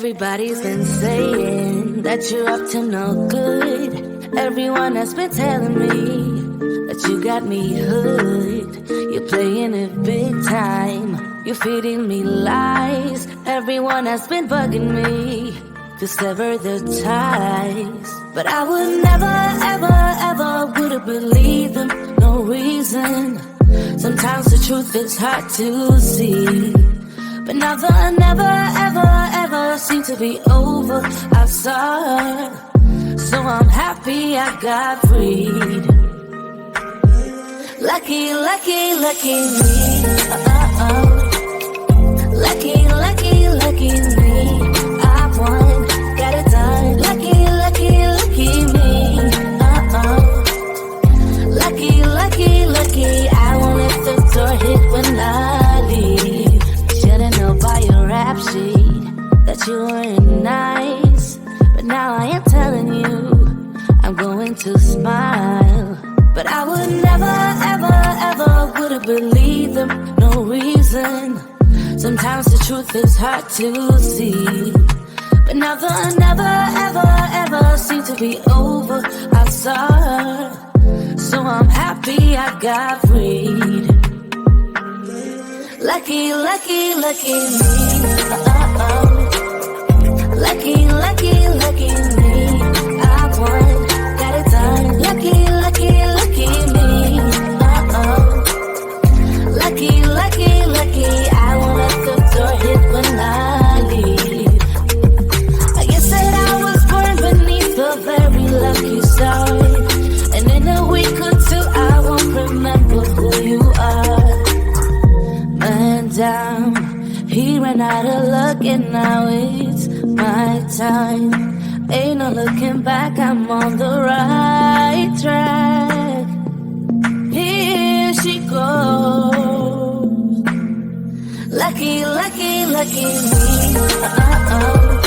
Everybody's been saying that you're up to no good. Everyone has been telling me that you got me hooked. You're playing it big time. You're feeding me lies. Everyone has been bugging me to sever the ties. But I would never, ever, ever would have believed them. No reason. Sometimes the truth is hard to see. But now the never, ever, ever seem to be over. I saw her, so I'm happy I got freed. Lucky, lucky, lucky me. Lucky, lucky, lucky me. I won, got it done. Lucky, lucky, lucky me. Lucky, lucky, lucky. I won't let the door hit when I leave. Should've known by your rap sheet that you weren't nice. But now I am telling you, I'm going to smile. But I would never, ever, ever would have believed them. No reason. Sometimes the truth is hard to see. But now the never, ever, ever seem to be over. I saw her, so I'm happy I got freed. Lucky, lucky, lucky me. Lucky, lucky, lucky me. I won, got it done. Lucky, lucky, lucky me. Lucky, lucky, lucky. I won't let the door hit when I leave. I guess that I was born beneath a very lucky star. And in a week or two I won't remember who you are. Man down, he ran out of luck and now it's my time. Ain't no looking back, I'm on the right track. Here she goes. Lucky, lucky, lucky me.